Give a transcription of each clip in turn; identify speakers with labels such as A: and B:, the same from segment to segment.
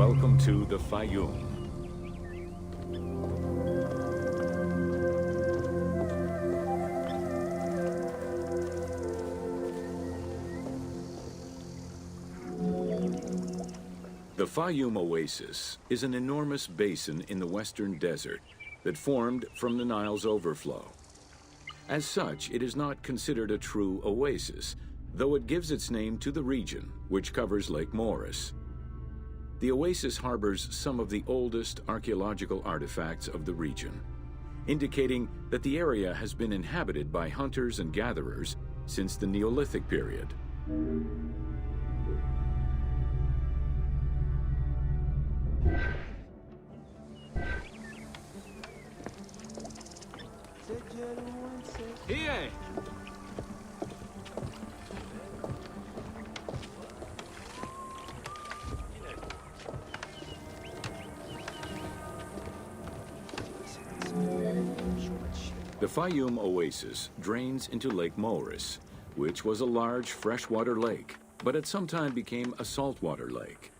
A: Welcome to the Faiyum. The Faiyum Oasis is an enormous basin in the western desert that formed from the Nile's overflow. As such, it is not considered a true oasis, though it gives its name to the region, which covers Lake Moeris. The oasis harbors some of the oldest archaeological artifacts of the region, indicating that the area has been inhabited by hunters and gatherers since the Neolithic period.
B: Here!
A: The Faiyum Oasis drains into Lake Moeris, which was a large freshwater lake, but at some time became a saltwater lake.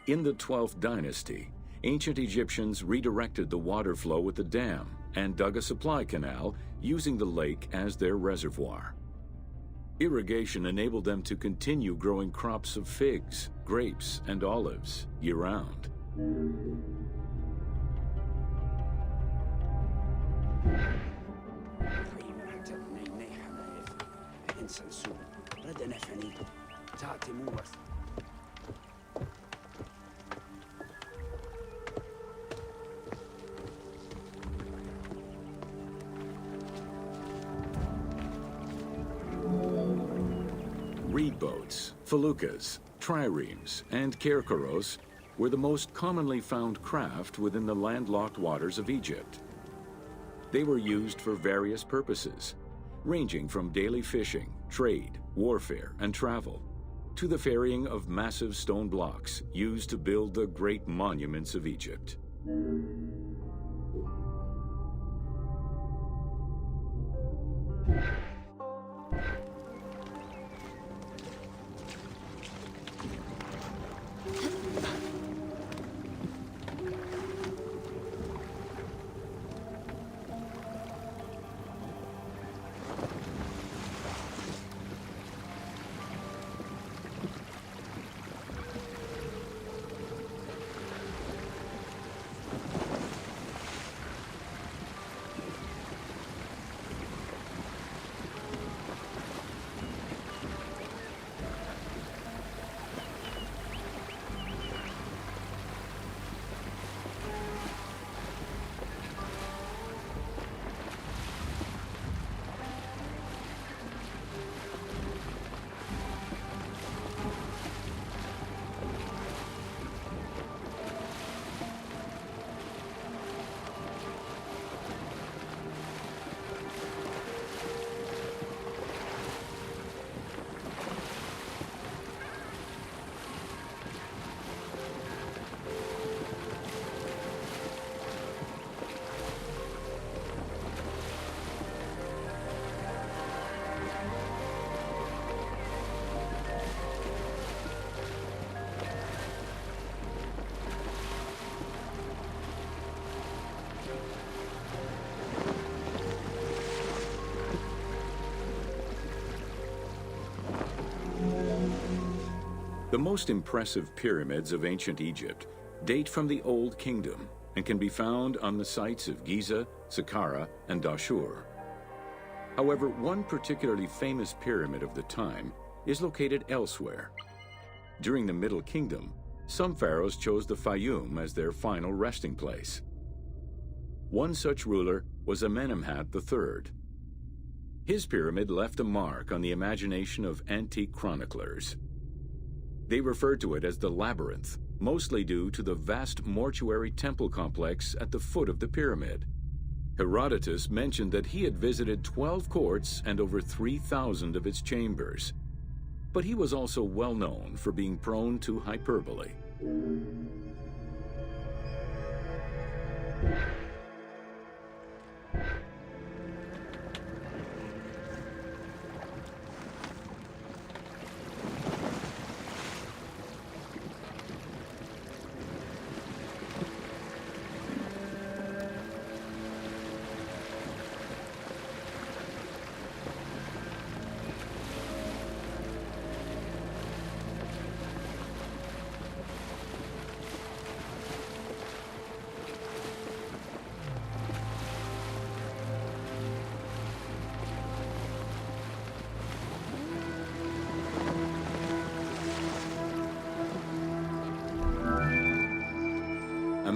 A: In the 12th dynasty, ancient Egyptians redirected the water flow with a dam and dug a supply canal using the lake as their reservoir. Irrigation enabled them to continue growing crops of figs, grapes, and olives year-round. Reed boats, feluccas, triremes, and kerkeros were the most commonly found craft within the landlocked waters of Egypt. They were used for various purposes, ranging from daily fishing, trade, warfare, and travel, to the ferrying of massive stone blocks used to build the great monuments of Egypt. The most impressive pyramids of ancient Egypt date from the Old Kingdom and can be found on the sites of Giza, Saqqara, and Dashur. However, one particularly famous pyramid of the time is located elsewhere. During the Middle Kingdom, some pharaohs chose the Faiyum as their final resting place. One such ruler was Amenemhat III. His pyramid left a mark on the imagination of antique chroniclers. They referred to it as the Labyrinth, mostly due to the vast mortuary temple complex at the foot of the pyramid. Herodotus mentioned that he had visited 12 courts and over 3,000 of its chambers. But he was also well known for being prone to hyperbole.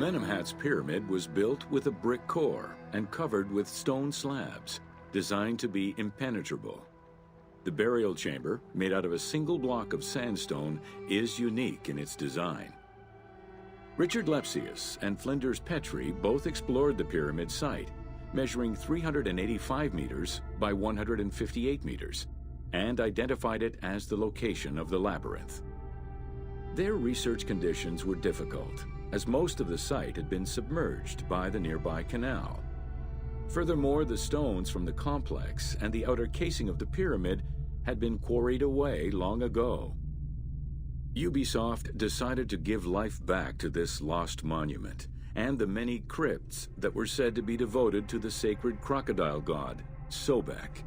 A: Amenemhat's pyramid was built with a brick core and covered with stone slabs, designed to be impenetrable. The burial chamber, made out of a single block of sandstone, is unique in its design. Richard Lepsius and Flinders Petrie both explored the pyramid site, measuring 385 meters by 158 meters, and identified it as the location of the labyrinth. Their research conditions were difficult, as most of the site had been submerged by the nearby canal. Furthermore, the stones from the complex and the outer casing of the pyramid had been quarried away long ago. Ubisoft decided to give life back to this lost monument and the many crypts that were said to be devoted to the sacred crocodile god, Sobek.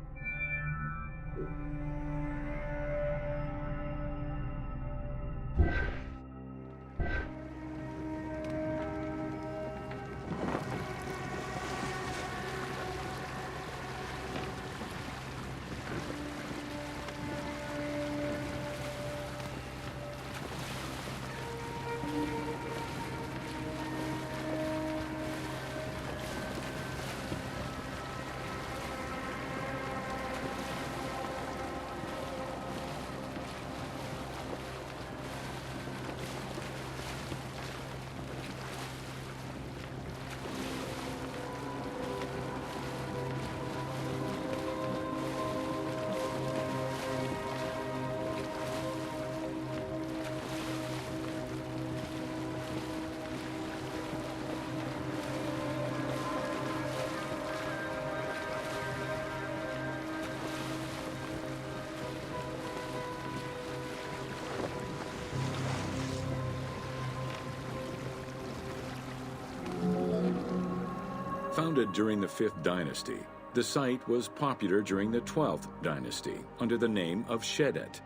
A: Founded during the 5th dynasty, the site was popular during the 12th dynasty under the name of Shedet.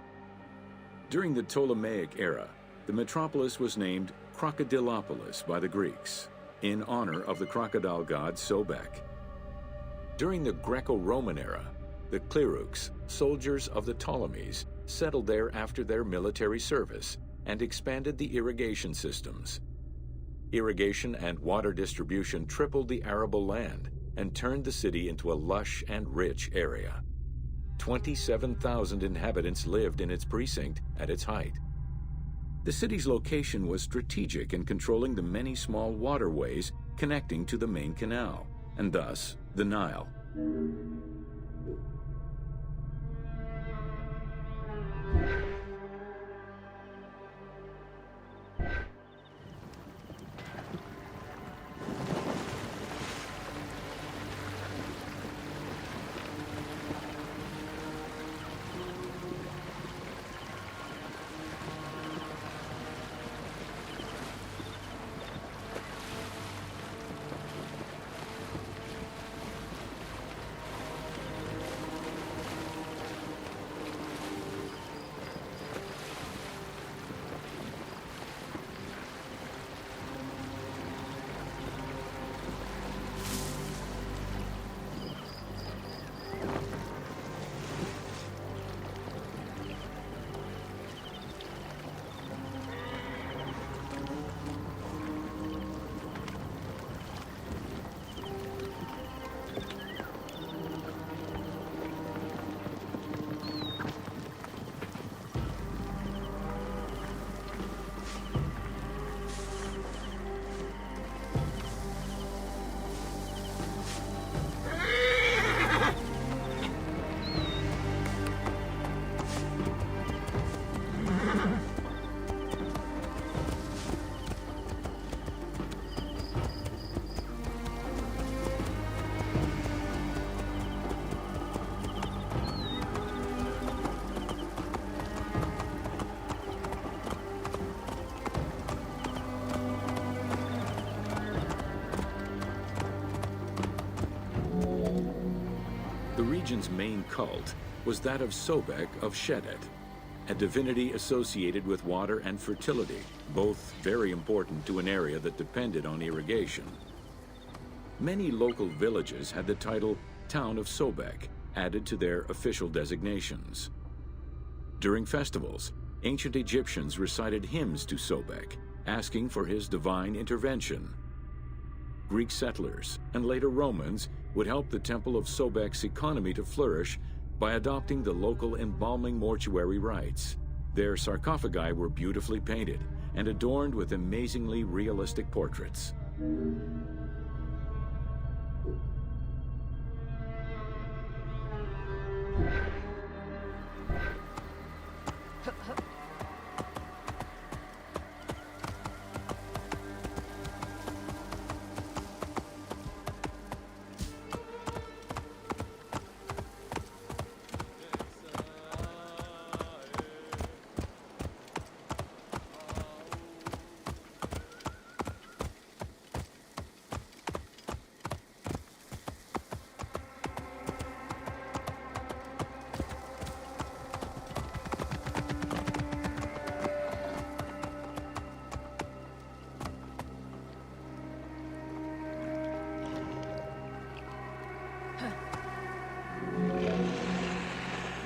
A: During the Ptolemaic era, the metropolis was named Krokodilopolis by the Greeks, in honor of the crocodile god Sobek. During the Greco-Roman era, the Cleruks, soldiers of the Ptolemies, settled there after their military service and expanded the irrigation systems. Irrigation and water distribution tripled the arable land and turned the city into a lush and rich area. 27,000 inhabitants lived in its precinct at its height. The city's location was strategic in controlling the many small waterways connecting to the main canal, and thus the Nile. The region's main cult was that of Sobek of Shedet, a divinity associated with water and fertility, both very important to an area that depended on irrigation. Many local villages had the title Town of Sobek added to their official designations. During festivals, ancient Egyptians recited hymns to Sobek, asking for his divine intervention Greek settlers, and later Romans, would help the Temple of Sobek's economy to flourish by adopting the local embalming mortuary rites. Their sarcophagi were beautifully painted and adorned with amazingly realistic portraits.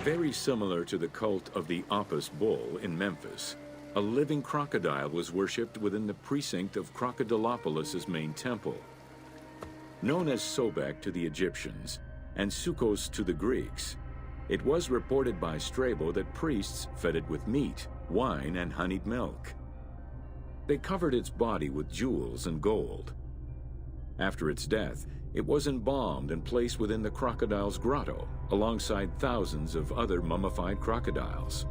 A: Very similar to the cult of the Apis bull in Memphis, a living crocodile was worshipped within the precinct of Krokodilopolis' main temple. Known as Sobek to the Egyptians and Sukkos to the Greeks, it was reported by Strabo that priests fed it with meat, wine, and honeyed milk. They covered its body with jewels and gold. After its death, it was embalmed and placed within the crocodile's grotto, alongside thousands of other mummified crocodiles.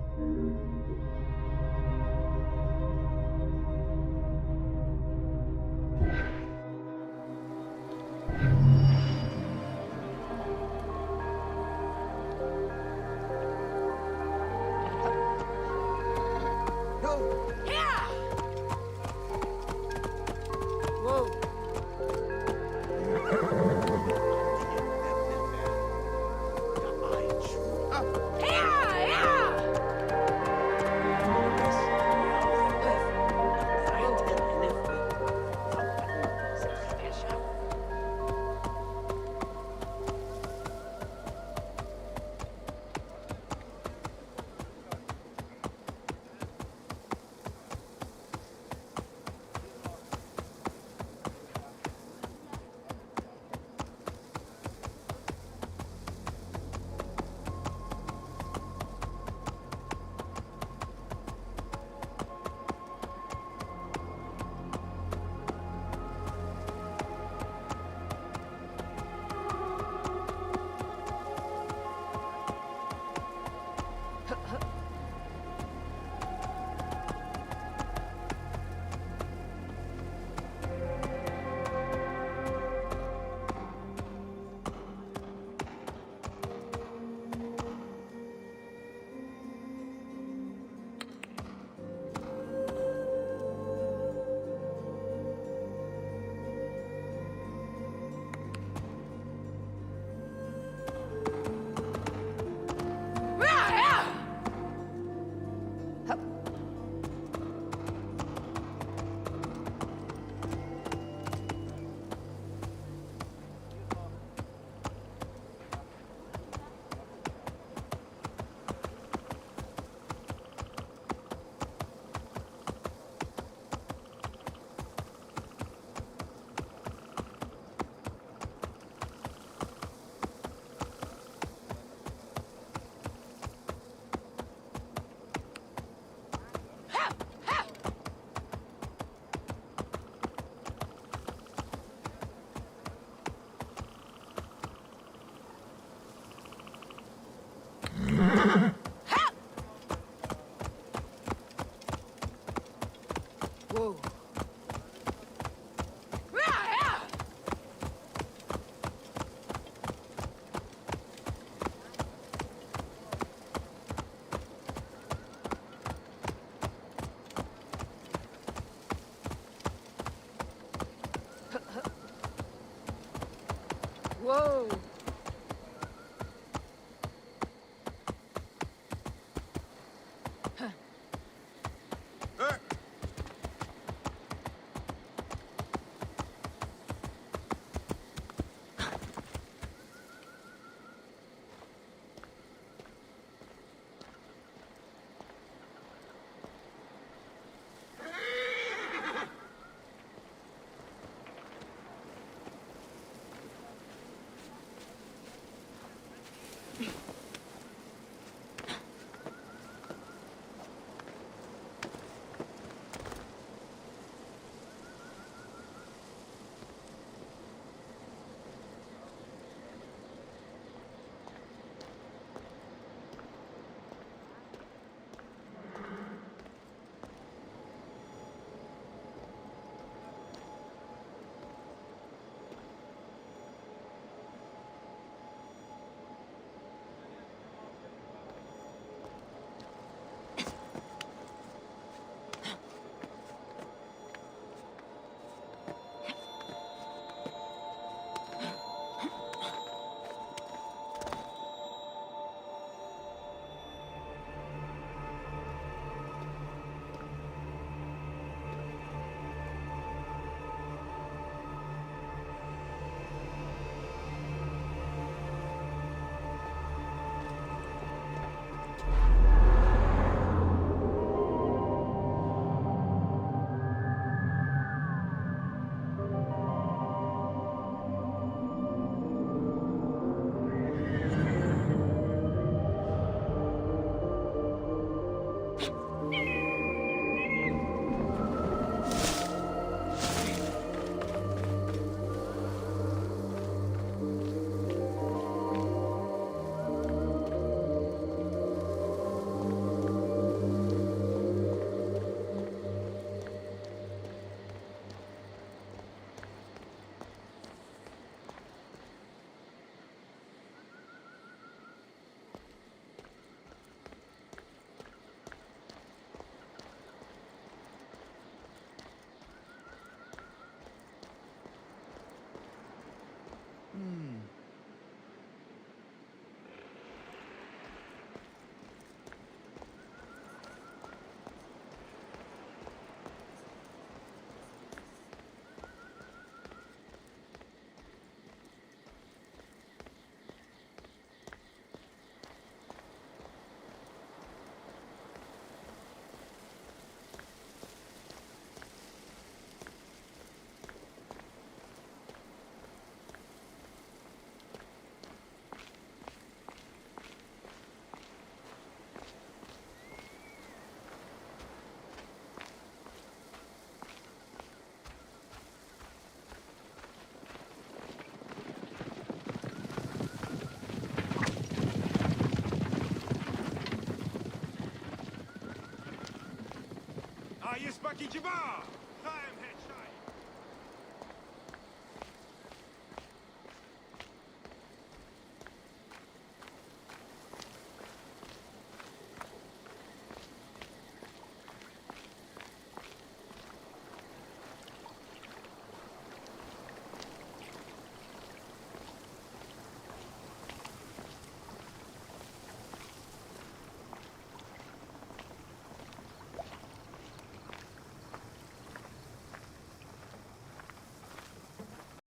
B: jest paki dziba!